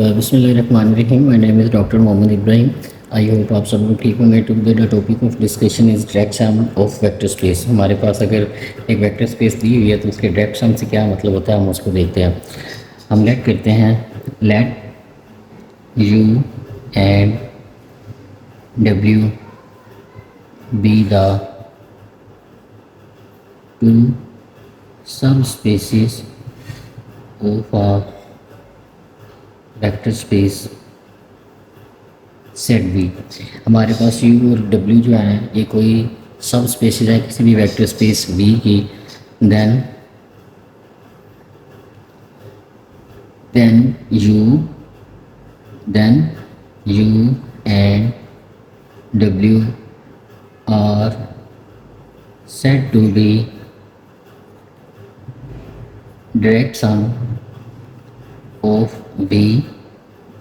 बिस्मिल्लाहिर्रहमानिर्रहीम। My name is doctor Mohammad Ibrahim. I hope आप सब लोग ठीक होंगे। Today the topic of discussion is direct sum of vector space. हमारे पास अगर एक वेक्टर स्पेस दी हुई है तो उसके डायरेक्ट सम से क्या मतलब होता है, हम उसको देखते हैं। हम लेट करते हैं let U and W be the two subspaces of a vector space set V. हमारे पास यू और डब्ल्यू जो है ये कोई सब स्पेसिस है किसी भी वेक्टर स्पेस वी की। Then U and W are set to be direct sum of V.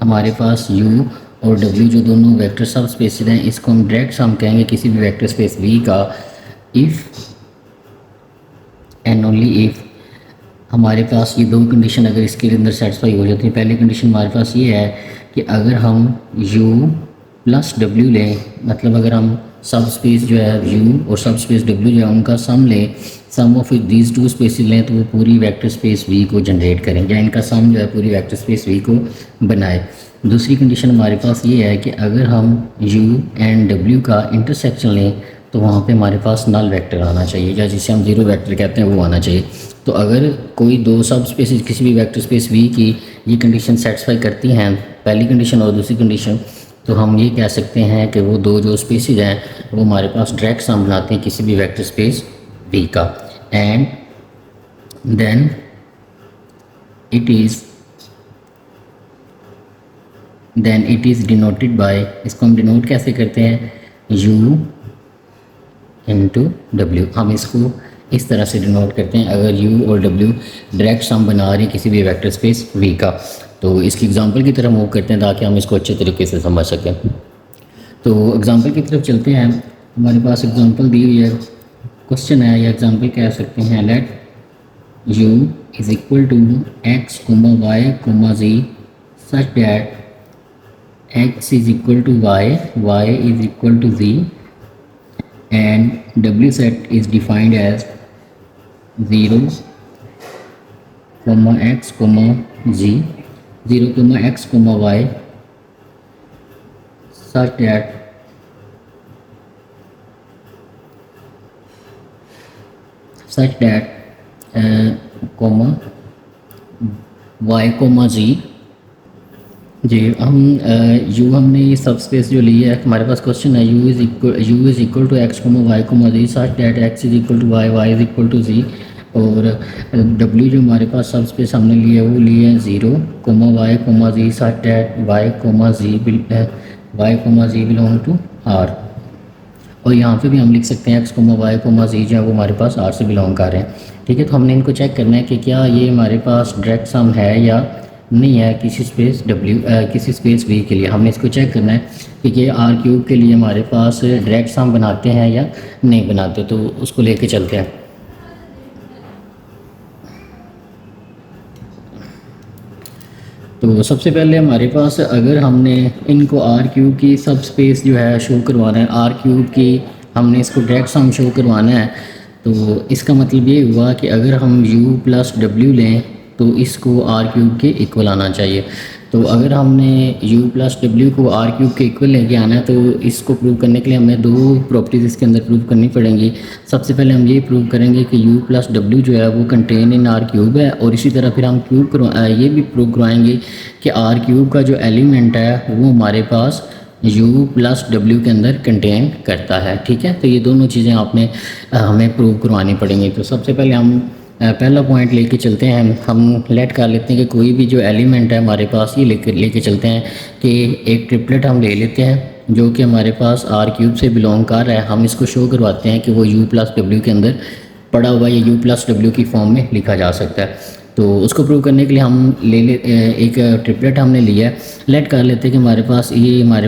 हमारे पास u और w जो दोनों वेक्टर सब स्पेसिस हैं, इसको हम डायरेक्ट सम कहेंगे किसी भी वेक्टर स्पेस v का इफ़ एंड ओनली इफ़ हमारे पास ये दो कंडीशन अगर इसके अंदर सेटिस्फाई हो जाती है। पहली कंडीशन हमारे पास ये है कि अगर हम u प्लस w लें, मतलब अगर हम सब स्पेस जो है u और सब स्पेस w जो है उनका सम लें, सम ऑफ दीज टू स्पेसिस लें, तो वो पूरी वेक्टर स्पेस v को जनरेट करें, या इनका सम जो है पूरी वेक्टर स्पेस v को बनाए। दूसरी कंडीशन हमारे पास ये है कि अगर हम u एंड w का इंटरसेक्शन लें तो वहाँ पे हमारे पास नल वेक्टर आना चाहिए, या जिसे हम जीरो वेक्टर कहते हैं वो आना चाहिए। तो अगर कोई दो सब स्पेसिस किसी भी वेक्टर स्पेस v की ये कंडीशन सेटिस्फाई करती हैं, पहली कंडीशन और दूसरी कंडीशन, तो हम ये कह सकते हैं कि वो दो जो स्पेसिस हैं वो हमारे पास डायरेक्ट सम बनाते हैं किसी भी वेक्टर स्पेस v का। And then it is denoted by, इसको हम डिनोट कैसे करते हैं, u इंटू डब्ल्यू। हम इसको इस तरह से डिनोट करते हैं अगर u और w डायरेक्ट सम बना रही किसी भी वेक्टर स्पेस v का। तो इसकी एग्जांपल की तरफ मूव करते हैं ताकि हम इसको अच्छे तरीके से समझ सकें। तो एग्जांपल की तरफ चलते हैं। हमारे पास एग्जांपल दी हुई है, क्वेश्चन है या एग्जांपल कह सकते हैं। Let u is equal to x, y, z such that x is equal to y is equal to z and w set is defined as 0, x, z, 0, x, y such that y, z। जी हम u हमने ये सब space जो ली है, हमारे पास question है u is equal to x, y, z such that x is equal to y is equal to z, और w जो हमारे पास सब स्पेस हमने ली है वो ली है 0, y, z such that y, z belong to r। और यहाँ पे भी हम लिख सकते हैं x, y, z जो है वो हमारे पास r से बिलोंग कर रहे हैं। ठीक है, तो हमने इनको चेक करना है कि क्या ये हमारे पास डायरेक्ट सम है या नहीं है किसी स्पेस किसी स्पेस v के लिए। हमने इसको चेक करना है कि ये r³ के लिए हमारे पास डायरेक्ट सम बनाते हैं या नहीं बनाते, तो उसको लेके चलते हैं। तो सबसे पहले हमारे पास अगर हमने इनको r³ की सब स्पेस जो है शो करवाना है, r³ की हमने इसको डायरेक्ट सम शो करवाना है, तो इसका मतलब ये हुआ कि अगर हम u प्लस w लें तो इसको r³ के इक्वल आना चाहिए। तो अगर हमने u प्लस w को r³ के इक्वल लेके आना है तो इसको प्रूव करने के लिए हमें दो प्रॉपर्टीज़ इसके अंदर प्रूव करनी पड़ेंगी। सबसे पहले हम ये प्रूव करेंगे कि u प्लस w जो है वो कंटेन इन r³ है, और इसी तरह फिर हम ये भी प्रूव करवाएंगे कि r³ का जो एलिमेंट है वो हमारे पास u प्लस w के अंदर कंटेन करता है। ठीक है, तो ये दोनों चीज़ें हमें प्रूव करवानी पड़ेंगी। तो सबसे पहले हम पहला पॉइंट लेके चलते हैं। हम लेट कर लेते हैं कि कोई भी जो एलिमेंट है हमारे पास ये लेके चलते हैं कि एक ट्रिपलेट हम ले लेते हैं जो कि हमारे पास r³ से बिलोंग कर रहा है। हम इसको शो करवाते हैं कि वो u प्लस w के अंदर पड़ा हुआ है, या u प्लस w की फॉर्म में लिखा जा सकता है। तो उसको प्रूव करने के लिए हम एक ट्रिपलेट हमने लिया है। लेट कर लेते हैं कि हमारे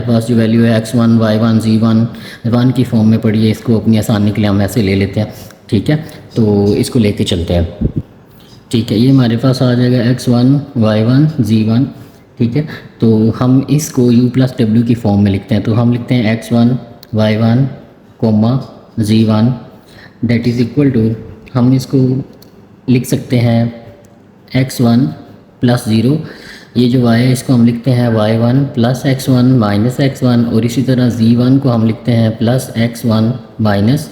पास जो वैल्यू है x1, y1, z1 1 की फॉर्म में पड़ी है। इसको अपनी आसानी के लिए हम ऐसे ले लेते हैं। ठीक है, तो इसको लेके चलते हैं। ठीक है, ये हमारे पास आ जाएगा x1, y1, z1 ठीक है। तो हम इसको u प्लस डब्ल्यू की फॉर्म में लिखते हैं। तो हम लिखते हैं x1 y1 comma z1 that is equal to, हम इसको लिख सकते हैं x1 प्लस ज़ीरो, ये जो y है इसको हम लिखते हैं y1 plus x1 minus x1, और इसी तरह z1 को हम लिखते हैं प्लस x1 माइनस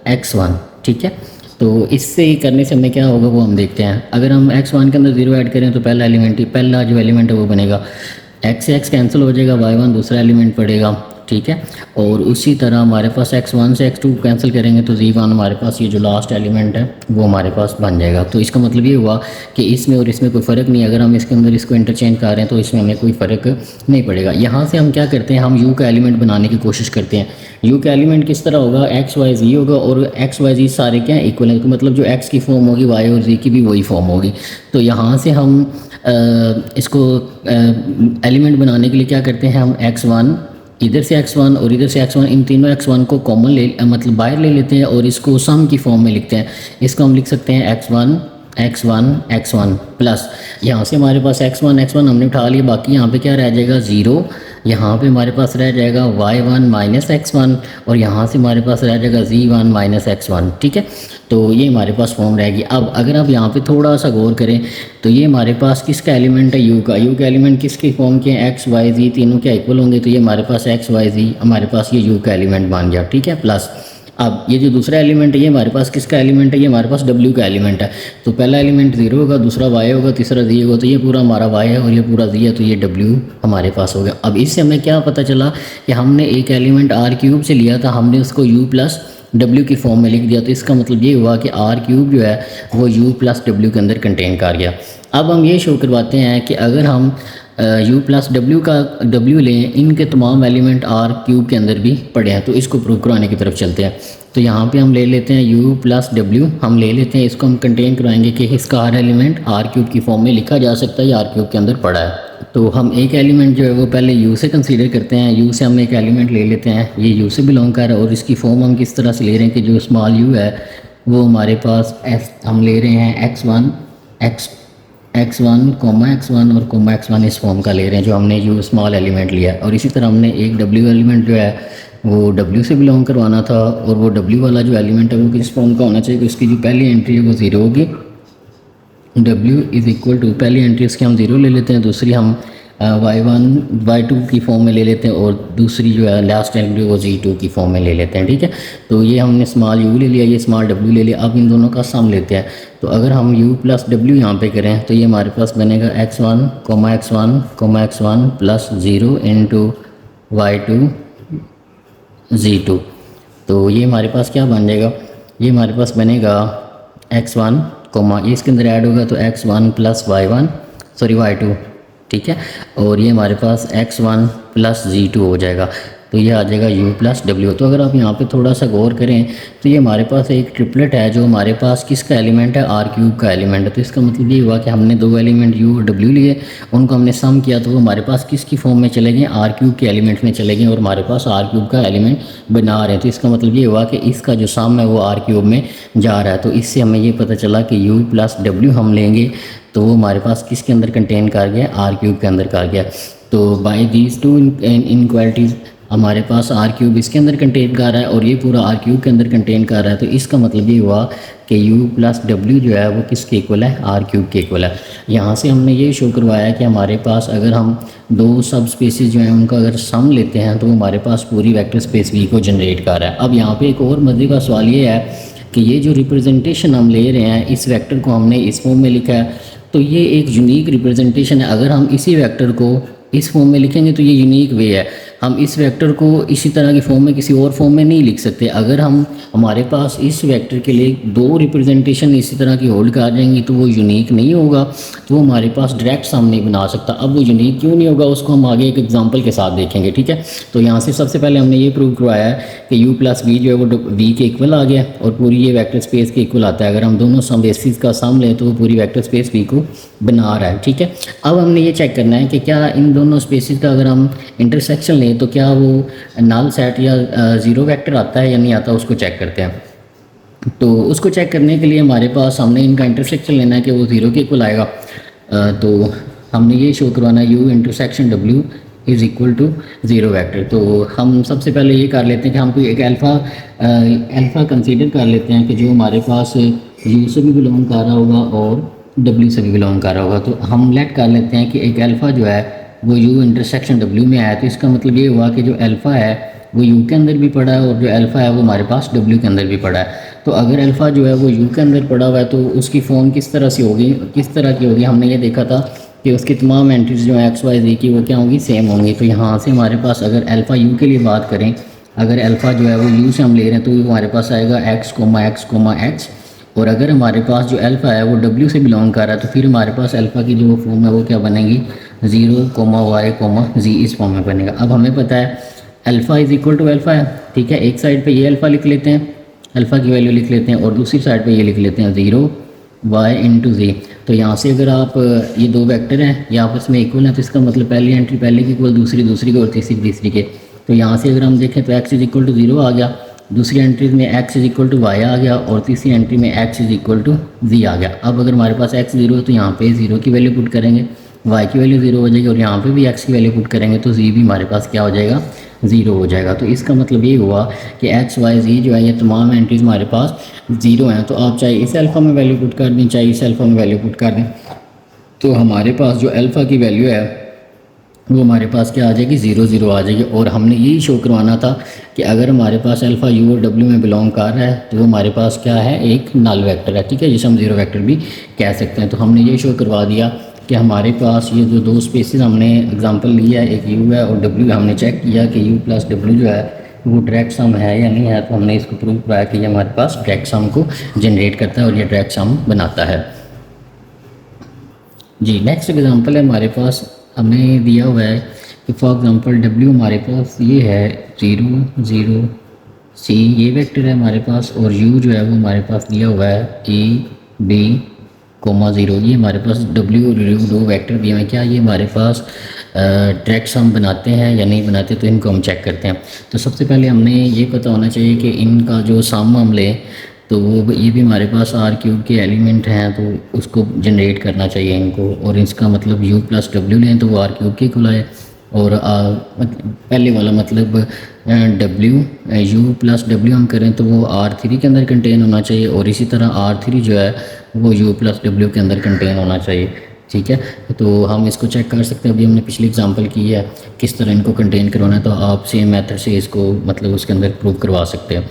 x1। ठीक है। तो इससे ही करने से हमें क्या होगा वो हम देखते हैं। अगर हम x1 के अंदर ज़ीरो ऐड करें तो पहला जो एलिमेंट है वो बनेगा, x से x कैंसिल हो जाएगा, y1 दूसरा एलिमेंट पड़ेगा। ठीक है। और उसी तरह हमारे पास x1 से x2 कैंसिल करेंगे तो z1 हमारे पास ये जो लास्ट एलिमेंट है वो हमारे पास बन जाएगा। तो इसका मतलब ये हुआ कि इसमें और इसमें कोई फ़र्क नहीं, अगर हम इसके अंदर इसको इंटरचेंज कर रहे हैं तो इसमें हमें कोई फ़र्क नहीं पड़ेगा। यहाँ से हम क्या करते हैं, हम u का एलिमेंट बनाने की कोशिश करते हैं। u का एलिमेंट किस तरह होगा, x y z होगा, और x y z सारे क्या इक्वल है, तो मतलब जो x की फॉर्म होगी y और z की भी वही फॉर्म होगी। तो यहाँ से हम इसको एलिमेंट बनाने के लिए क्या करते हैं, हम x1 इधर से x1 और इधर से x1, इन तीनों x1 को कॉमन मतलब बाहर ले लेते हैं और इसको सम की फॉर्म में लिखते हैं। इसको हम लिख सकते हैं x1 प्लस, यहाँ से हमारे पास x1 हमने उठा लिया, बाकी यहाँ पे क्या रह जाएगा 0, यहाँ पे हमारे पास रह जाएगा y1 माइनस x1, और यहाँ से हमारे पास रह जाएगा z1 माइनस x1। ठीक है। तो ये हमारे पास फॉर्म रहेगी। अब अगर आप यहाँ पे थोड़ा सा गौर करें तो ये हमारे पास किसका एलिमेंट है, u का एलिमेंट किसकी फॉर्म के हैं, x y z तीनों क्या इक्वल होंगे, तो ये हमारे पास x y z हमारे पास ये u का एलिमेंट बन गया। ठीक है। प्लस अब ये जो दूसरा एलिमेंट है ये हमारे पास किसका एलिमेंट है, ये हमारे पास w का एलिमेंट है। तो पहला एलिमेंट 0 होगा, दूसरा y होगा, तीसरा z होगा, तो ये पूरा हमारा y है और ये पूरा z है, तो ये w हमारे पास हो गया। अब इससे हमें क्या पता चला कि हमने एक एलिमेंट r³ से लिया था, हमने उसको u प्लस w की फॉर्म में लिख दिया। तो इसका मतलब ये हुआ कि r³ जो है वो u प्लस w के अंदर कंटेन कर गया। अब हम ये शो करवाते हैं कि अगर हम u प्लस डब्ल्यू का w लें, इनके तमाम एलिमेंट r³ के अंदर भी पड़े हैं, तो इसको प्रूव कराने की तरफ चलते हैं। तो यहाँ पे हम ले लेते हैं u प्लस डब्ल्यू, हम ले लेते हैं, इसको हम कंटेन करवाएंगे कि इसका हर एलिमेंट r³ की फॉर्म में लिखा जा सकता है, या r³ के अंदर पड़ा है। तो हम एक एलिमेंट जो है वो पहले u से कंसीडर करते हैं। u से हम एक एलिमेंट ले लेते हैं, ये u से बिलोंग कर रहा है, और इसकी फॉर्म हम किस तरह से ले रहे हैं कि जो स्मॉल u है वो हमारे पास हम ले रहे हैं x1 x1 और कोमा x1 इस फॉर्म का ले रहे हैं जो हमने u स्मॉल एलिमेंट लिया है। और इसी तरह हमने एक w एलिमेंट जो है वो w से बिलोंग करवाना था, और वो w वाला जो एलिमेंट है वो किस फॉर्म का होना चाहिए, कि उसकी जो पहली एंट्री है वो 0 होगी। w इज़ इक्वल टू, पहली एंट्री इसकी हम 0 ले लेते हैं, दूसरी हम y1 y2 की फॉर्म में ले लेते हैं, और दूसरी जो है लास्ट एंट्री वो z2 की फॉर्म में ले लेते हैं। ठीक है। तो ये हमने स्मॉल u ले लिया, ये स्मॉल w ले लिया। अब इन दोनों का सम लेते हैं। तो अगर हम u प्लस w यहाँ पे करें तो ये हमारे पास बनेगा x1 plus 0 into y2 z2। तो ये हमारे पास क्या बन जाएगा, ये हमारे पास बनेगा x1 ये इसके अंदर ऐड होगा तो x1 प्लस y2। ठीक है। और ये हमारे पास x1 प्लस z2 हो जाएगा, तो ये आ जाएगा u प्लस w। तो अगर आप यहाँ पे थोड़ा सा गौर करें तो ये हमारे पास एक ट्रिपलेट है जो हमारे पास किसका एलिमेंट है, r³ का एलिमेंट है। तो इसका मतलब ये हुआ कि हमने दो एलिमेंट u और w लिए, उनको हमने सम किया तो वो हमारे पास किसकी फॉर्म में चले गए, r³ के एलिमेंट में चले गए, और हमारे पास r³ का एलिमेंट बना रहे हैं। तो इसका मतलब ये हुआ कि इसका जो सम है वो r³ में जा रहा है। तो इससे हमें ये पता चला कि u प्लस w हम लेंगे तो वो हमारे पास किसके अंदर कंटेन कर गया, r³ के अंदर कर गया। तो बाय दीज टू इनक्वालिटीज़ हमारे पास r³ इसके अंदर कंटेन कर रहा है और ये पूरा r³ के अंदर कंटेन कर रहा है। तो इसका मतलब ये हुआ कि u प्लस w जो है वो किसके इक्वल है, r³ के इक्वल है। यहाँ से हमने ये शो करवाया कि हमारे पास अगर हम दो सब स्पेसिस जो हैं उनका अगर सम लेते हैं तो हमारे पास पूरी वेक्टर स्पेस V को जनरेट कर रहा है। अब यहाँ पे एक और मज़े का सवाल ये है कि ये जो रिप्रेजेंटेशन हम ले रहे हैं, इस वेक्टर को हमने इस फॉर्म में लिखा है, तो ये एक यूनिक रिप्रेजेंटेशन है। अगर हम इसी वेक्टर को इस फॉर्म में लिखेंगे तो ये यूनिक वे है। हम इस वेक्टर को इसी तरह की फॉर्म में किसी और फॉर्म में नहीं लिख सकते। अगर हम हमारे पास इस वेक्टर के लिए दो रिप्रेजेंटेशन इसी तरह की होल्ड कर जाएंगी तो वो यूनिक नहीं होगा, तो वो हमारे पास डायरेक्ट सम नहीं बना सकता। अब वो यूनिक क्यों नहीं होगा उसको हम आगे एक एग्जांपल के साथ देखेंगे। ठीक है। तो यहाँ से सबसे पहले हमने ये प्रूव करवाया है कि u प्लस वी जो है वो v के इक्वल आ गया और पूरी ये वेक्टर स्पेस के इक्वल आता है। अगर हम दोनों सम बेसिस का सम लें तो वो पूरी वेक्टर स्पेस v को बना रहा है। ठीक है। अब हमने ये चेक करना है कि क्या इन दोनों स्पेसिस का अगर हम इंटरसेक्शन लें तो क्या वो नल सेट या ज़ीरो वेक्टर आता है या नहीं आता, उसको चेक करते हैं। तो उसको चेक करने के लिए हमारे पास हमने इनका इंटरसेक्शन लेना है कि वो ज़ीरो के इक्वल आएगा। तो हमने ये शो करवाना है u intersection w is equal to 0 vector. तो हम सबसे पहले ये कर लेते हैं कि हम कोई एक अल्फ़ा कंसीडर कर लेते हैं कि जो हमारे पास u से भी बिलोंग कर रहा होगा और w से भी बिलोंग कर रहा होगा। तो हम लेट कर लेते हैं कि एक अल्फ़ा जो है वो u इंटरसेक्शन w में आया। तो इसका मतलब ये हुआ कि जो अल्फ़ा है वो u के अंदर भी पड़ा है और जो अल्फ़ा है वो हमारे पास w के अंदर भी पड़ा है। तो अगर अल्फ़ा जो है वो u के अंदर पड़ा हुआ है तो उसकी फॉर्म किस तरह से होगी, किस तरह की होगी, हमने ये देखा था कि उसकी तमाम एंट्रीज जो है एक्स वाई जी की वो क्या होंगी, सेम होंगी। तो यहाँ से हमारे पास अगर अल्फ़ा u के लिए बात करें, अगर अल्फ़ा जो है वो u से हम ले रहे हैं तो हमारे पास आएगा x, और अगर हमारे पास जो अल्फ़ा है वो w से बिलोंग कर रहा है तो फिर हमारे पास अल्फ़ा की जो फॉर्म है वो क्या बनेगी, 0, y, z इस फॉर्म में बनेगा। अब हमें पता है alpha is equal to alpha है, ठीक है। एक साइड पे ये अल्फ़ा लिख लेते हैं, अल्फ़ा की वैल्यू लिख लेते हैं, और दूसरी साइड पे ये लिख लेते हैं 0y इंटू z। तो यहाँ से अगर आप ये दो वेक्टर हैं ये आपस में इक्वल हैं तो इसका मतलब पहली एंट्री पहले की इक्वल दूसरी की और तीसरी के। तो यहाँ से अगर हम देखें तो x इज़ इक्वल टू 0 आ गया, दूसरी एंट्री में x is equal to y आ गया, और तीसरी एंट्री में x is equal to z आ गया। अब अगर हमारे पास x 0 है तो यहाँ पे 0 की वैल्यू पुट करेंगे, y की वैल्यू 0 हो जाएगी, और यहाँ पे भी x की वैल्यू पुट करेंगे तो z भी हमारे पास क्या हो जाएगा, 0 हो जाएगा। तो इसका मतलब ये हुआ कि x y z जो है ये तमाम एंट्रीज हमारे पास 0 हैं। तो आप चाहे इस अल्फ़ा में वैल्यू पुट कर दें, चाहे इस अल्फ़ा में वैल्यू पुट कर दें, तो हमारे पास जो अल्फ़ा की वैल्यू है वो हमारे पास क्या आ जाएगी, 0 आ जाएगी। और हमने यही शो करवाना था कि अगर हमारे पास अल्फ़ा u और w में बिलोंग कर रहा है तो वो हमारे पास क्या है, एक नल वेक्टर है, ठीक है, जिसे हम 0 वेक्टर भी कह सकते हैं। तो हमने ये शो करवा दिया कि हमारे पास ये जो दो स्पेसेस हमने एग्जांपल लिया है, एक u है और w, हमने चेक किया कि u प्लस w जो है वो डायरेक्ट सम है या नहीं है। तो हमने इसको प्रूव कराया कि ये हमारे पास डायरेक्ट सम को जनरेट करता है और ये डायरेक्ट सम बनाता है। जी नेक्स्ट एग्जांपल है हमारे पास, हमें दिया हुआ है कि फॉर एग्जांपल w हमारे पास ये है 0 0 c ये वेक्टर है हमारे पास, और u जो है वो हमारे पास दिया हुआ है a b, 0 ये हमारे पास w और u दो वेक्टर दिए हैं। क्या ये हमारे पास डायरेक्ट सम बनाते हैं या नहीं बनाते, तो इनको हम चेक करते हैं। तो सबसे पहले हमने ये पता होना चाहिए कि इनका जो सम हम लें तो वो ये भी हमारे पास r³ के एलिमेंट हैं, तो उसको जनरेट करना चाहिए इनको, और इसका मतलब u प्लस w लें तो वो r³ के इक्वल आए, और पहले वाला मतलब u प्लस w हम करें तो वो r3 के अंदर कंटेन होना चाहिए, और इसी तरह r3 जो है वो u प्लस w के अंदर कंटेन होना चाहिए, ठीक है। तो हम इसको चेक कर सकते हैं, अभी हमने पिछली एग्जांपल की है किस तरह इनको कंटेन करवाना है, तो आप सेम मेथड से इसको मतलब उसके अंदर प्रूव करवा सकते हैं।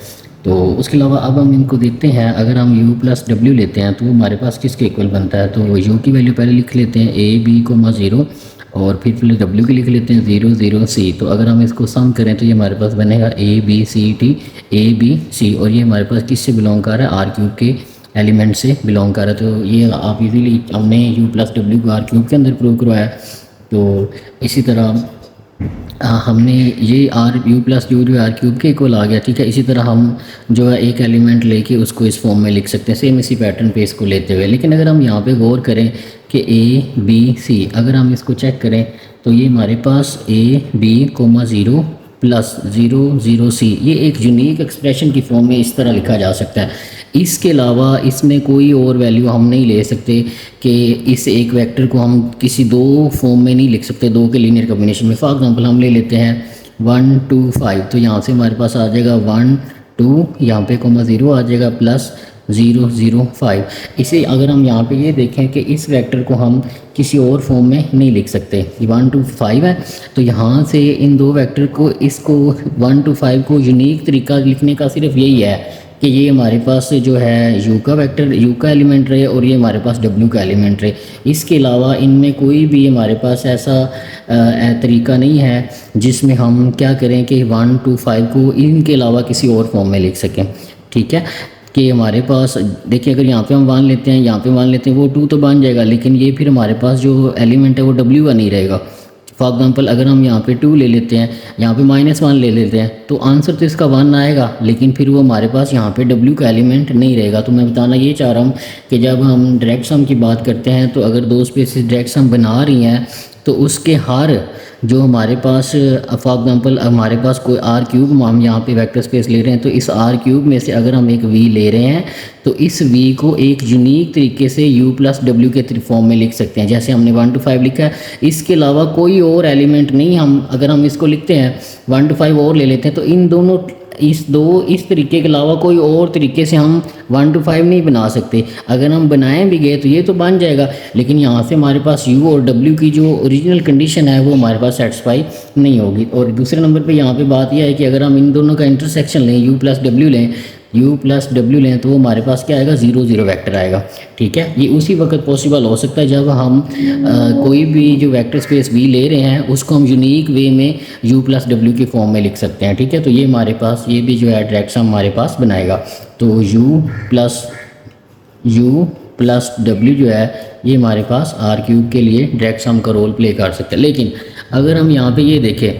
तो उसके अलावा अब हम इनको देखते हैं, अगर हम u प्लस w लेते हैं तो हमारे पास किसके इक्वल बनता है, तो u की वैल्यू पहले लिख लेते हैं a b, 0 और फिर w की लिख लेते हैं 0 0 c। तो अगर हम इसको सम करें तो ये हमारे पास बनेगा a b c t a b c, और ये हमारे पास किससे बिलोंग कर रहा है, r³ के एलिमेंट से बिलोंग कर रहा है। तो ये आप इजीली हमने u प्लस w को r³ के अंदर प्रूव करवाया। तो इसी तरह हमने ये u प्लस u जो r³ के इक्वल आ गया, ठीक है। इसी तरह हम जो है एक एलिमेंट लेके उसको इस फॉर्म में लिख सकते हैं, सेम इसी पैटर्न पे इसको लेते हुए। लेकिन अगर हम यहाँ पे गौर करें कि a b c, अगर हम इसको चेक करें तो ये हमारे पास a b, 0 प्लस 0 0 c ये एक यूनिक एक्सप्रेशन की फॉर्म में इस तरह लिखा जा सकता है। इसके अलावा इसमें कोई और वैल्यू हम नहीं ले सकते कि इस एक वेक्टर को हम किसी दो फॉर्म में नहीं लिख सकते, दो के लीनियर कॉम्बिनेशन में। फॉर एग्जांपल हम ले लेते हैं 1 2 5, तो यहाँ से हमारे पास आ जाएगा 1 2 यहाँ पे 0 आ जाएगा प्लस 0 0 5। इसे अगर हम यहाँ पे ये देखें कि इस वेक्टर को हम किसी और फॉर्म में नहीं लिख सकते, 1 2 5 है, तो यहाँ से इन दो वेक्टर को इसको 1 2 5 को यूनिक तरीका लिखने का सिर्फ यही है कि ये हमारे पास जो है u का वेक्टर, u का एलिमेंट रहे, और ये हमारे पास w का एलिमेंट रहे। इसके अलावा इनमें कोई भी हमारे पास ऐसा तरीका नहीं है जिसमें हम क्या करें कि 1 2 5 को इनके अलावा किसी और फॉर्म में लिख सकें, ठीक है। कि हमारे पास देखिए अगर यहाँ पे हम 1 लेते हैं, यहाँ पे 1 लेते हैं, वो 2 तो बन जाएगा, लेकिन ये फिर हमारे पास जो एलिमेंट है वो w का नहीं रहेगा। फॉर एग्जांपल अगर हम यहाँ पे 2 ले लेते हैं, यहाँ पे -1 ले लेते हैं, तो आंसर तो इसका 1 आएगा, लेकिन फिर वो हमारे पास यहाँ पे w का एलिमेंट नहीं रहेगा। तो मैं बताना ये चाह रहा हूँ कि जब हम डायरेक्ट सम की बात करते हैं तो अगर दो स्पेसेस डायरेक्ट सम बना रही हैं तो उसके हर जो हमारे पास फॉर एग्जांपल हमारे पास कोई आर क्यूब हम यहाँ पे वेक्टर स्पेस ले रहे हैं, तो इस आर क्यूब में से अगर हम एक वी ले रहे हैं तो इस वी को एक यूनिक तरीके से u प्लस डब्ल्यू के फॉर्म में लिख सकते हैं, जैसे हमने 1 to 5 लिखा है। इसके अलावा कोई और एलिमेंट नहीं, हम अगर हम इसको लिखते हैं 1 to 5 और ले लेते हैं, तो इन दोनों इस तरीके के अलावा कोई और तरीके से हम 1 to 5 नहीं बना सकते। अगर हम बनाएं भी गए तो ये तो बन जाएगा, लेकिन यहाँ से हमारे पास u और w की जो ओरिजिनल कंडीशन है वो हमारे पास सेटिस्फाई नहीं होगी। और दूसरे नंबर पे यहाँ पे बात यह है कि अगर हम इन दोनों का इंटरसेक्शन लें, u प्लस डब्ल्यू लें, तो वो हमारे पास क्या आएगा, 0 0 वेक्टर आएगा। ठीक है, ये उसी वक्त पॉसिबल हो सकता है जब हम कोई भी जो वेक्टर स्पेस v ले रहे हैं उसको हम यूनिक वे में u प्लस डब्ल्यू के फॉर्म में लिख सकते हैं। ठीक है, तो ये हमारे पास ये भी जो है डायरेक्ट सम हमारे पास बनाएगा। तो u प्लस w जो है ये हमारे पास आर क्यूब के लिए डायरेक्ट सम का रोल प्ले कर सकते हैं। लेकिन अगर हम यहाँ पे ये देखें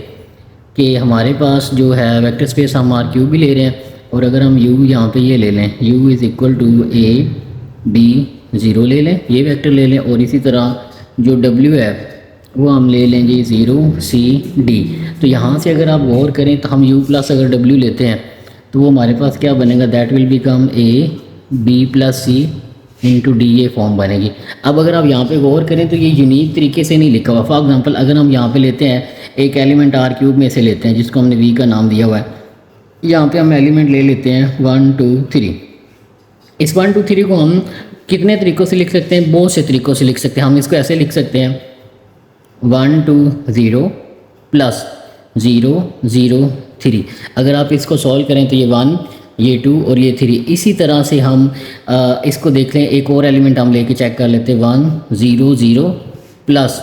कि हमारे पास जो है वेक्टर स्पेस हम आर क्यूब भी ले रहे हैं, और अगर हम u यहाँ पे ये ले लें, u is equal to a b 0 ले लें, ये वेक्टर ले लें, और इसी तरह जो w है वो हम ले लें जी 0 c d। तो यहाँ से अगर आप गौर करें तो हम u प्लस अगर w लेते हैं तो वो हमारे पास क्या बनेगा, that will become a b plus c into D, ये फॉर्म बनेगी। अब अगर आप यहाँ पे गौर करें तो ये यूनिक तरीके से नहीं लिखा हुआ। फॉर एग्जांपल अगर हम यहाँ पे लेते हैं एक एलिमेंट आर क्यूब में से लेते हैं जिसको हमने वी का नाम दिया हुआ है, यहाँ पे हम एलिमेंट ले लेते हैं 1 2 3। इस 1 2 3 को हम कितने तरीक़ों से लिख सकते हैं, बहुत से तरीक़ों से लिख सकते हैं। हम इसको ऐसे लिख सकते हैं 1 2 0 प्लस 0 0 3। अगर आप इसको सॉल्व करें तो ये 1 ये 2 और ये 3। इसी तरह से हम इसको देख लें, एक और एलिमेंट हम लेके चेक कर लेते हैं 1 0 0 प्लस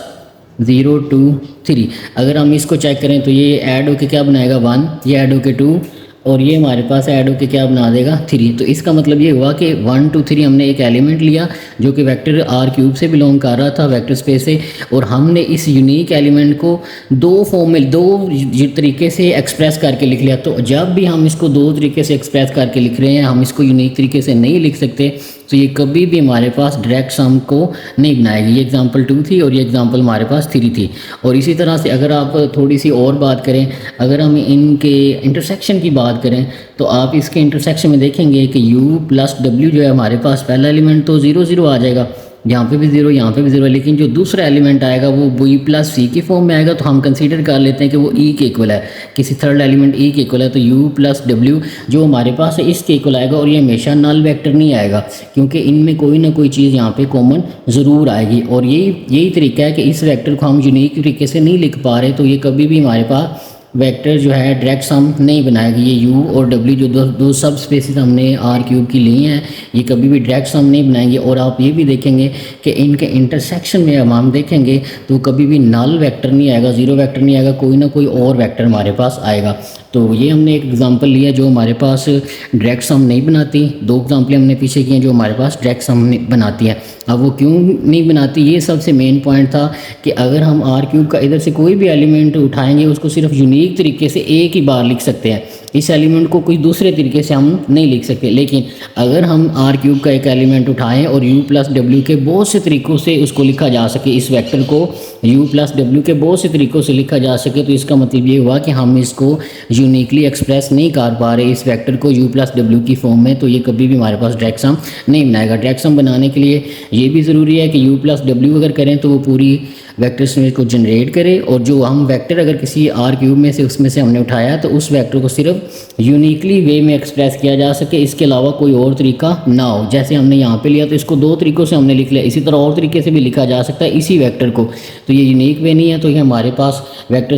0 2 3। अगर हम इसको चेक करें तो ये ऐड होके क्या बनाएगा 1, ये ऐड होके 2 और ये हमारे पास ऐड होके क्या बना देगा 3। तो इसका मतलब ये हुआ कि 1 2 3 हमने एक एलिमेंट लिया जो कि वेक्टर आर क्यूब से बिलोंग कर रहा था, वेक्टर स्पेस से, और हमने इस यूनिक एलिमेंट को दो फॉर्म में दो तरीके से एक्सप्रेस करके लिख लिया। तो जब भी हम इसको दो तरीके से एक्सप्रेस करके लिख रहे हैं, हम इसको यूनिक तरीके से नहीं लिख सकते, तो ये कभी भी हमारे पास डायरेक्ट सम को नहीं बनाएगी। ये एग्जांपल 2 थी और ये एग्जांपल हमारे पास 3 थी। और इसी तरह से अगर आप थोड़ी सी और बात करें, अगर हम इनके इंटरसेक्शन की बात करें तो आप इसके इंटरसेक्शन में देखेंगे कि u प्लस w जो है हमारे पास पहला एलिमेंट तो 0 0 आ जाएगा, यहाँ पे भी 0 यहाँ पे भी 0, लेकिन जो दूसरा एलिमेंट आएगा वो b प्लस c की फॉर्म में आएगा। तो हम कंसीडर कर लेते हैं कि वो e के इक्वल है, किसी थर्ड एलिमेंट e के इक्वल है। तो u प्लस w जो हमारे पास है इसके इक्वल आएगा, और ये हमेशा नल वेक्टर नहीं आएगा क्योंकि इनमें कोई ना कोई चीज़ यहाँ पे कॉमन ज़रूर आएगी। और यही तरीका है कि इस वेक्टर को हम यूनिक तरीके से नहीं लिख पा रहे, तो ये कभी भी हमारे पास वेक्टर जो है डायरेक्ट सम नहीं बनाएगी। ये u और w जो दो सब स्पेसिस हमने आर क्यूब की ली हैं, ये कभी भी डायरेक्ट सम नहीं बनाएंगे। और आप ये भी देखेंगे कि इनके इंटरसेक्शन में हम देखेंगे तो कभी भी नल वेक्टर नहीं आएगा, 0 वेक्टर नहीं आएगा, कोई ना कोई और वेक्टर हमारे पास आएगा। तो ये हमने एक एग्जांपल लिया जो हमारे पास डायरेक्ट सम नहीं बनाती। 2 एग्जांपलें हमने पीछे की हैं जो हमारे पास डायरेक्ट सम बनाती हैं। अब वो क्यों नहीं बनाती, ये सबसे मेन पॉइंट था कि अगर हम आर क्यूब का इधर से कोई भी एलिमेंट उठाएंगे उसको सिर्फ यूनिक तरीके से एक ही बार लिख सकते हैं, इस एलिमेंट को कोई दूसरे तरीके से हम नहीं लिख सकते। लेकिन अगर हम आर क्यूब का एक एलिमेंट उठाएं और u प्लस डब्ल्यू के बहुत से तरीक़ों से उसको लिखा जा सके, इस वेक्टर को u प्लस डब्ल्यू के बहुत से तरीक़ों से लिखा जा सके, तो इसका मतलब ये हुआ कि हम इसको यूनिकली एक्सप्रेस नहीं कर पा रहे इस वेक्टर को u प्लस डब्ल्यू की फॉर्म में, तो ये कभी भी हमारे पास डायरेक्ट सम नहीं बनाएगा। डायरेक्ट सम बनाने के लिए ये भी ज़रूरी है कि u प्लस डब्ल्यू अगर करें तो वो पूरी वेक्टर स्पेस को जनरेट करे, और जो हम वेक्टर अगर किसी आर क्यूब में से उसमें से हमने उठाया तो उस वेक्टर को सिर्फ यूनिकली वे में एक्सप्रेस किया जा सके, इसके अलावा कोई और तरीका ना हो। जैसे हमने यहाँ पे लिया तो इसको 2 तरीक़ों से हमने लिख लिया, इसी तरह और तरीके से भी लिखा जा सकता है इसी वेक्टर को। तो ये यूनिक वे नहीं है, तो ये हमारे पास वेक्टर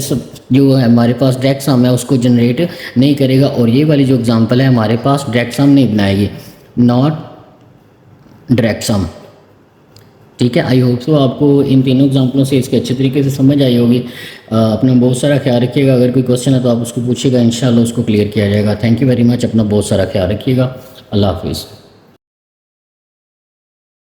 जो है हमारे पास डायरेक्ट सम है उसको जनरेट नहीं करेगा। और ये वाली जो एग्जाम्पल है हमारे पास डायरेक्ट सम नहीं बनाएगी, नॉट डायरेक्ट सम। ठीक है, आई होप सो आपको इन तीनों एग्जाम्पलों से इसके अच्छे तरीके से समझ आई होगी। अपना बहुत सारा ख्याल रखिएगा, अगर कोई क्वेश्चन है तो आप उसको पूछिएगा, इंशाल्लाह उसको क्लियर किया जाएगा। थैंक यू वेरी मच, अपना बहुत सारा ख्याल रखिएगा। अल्लाह हाफिज़।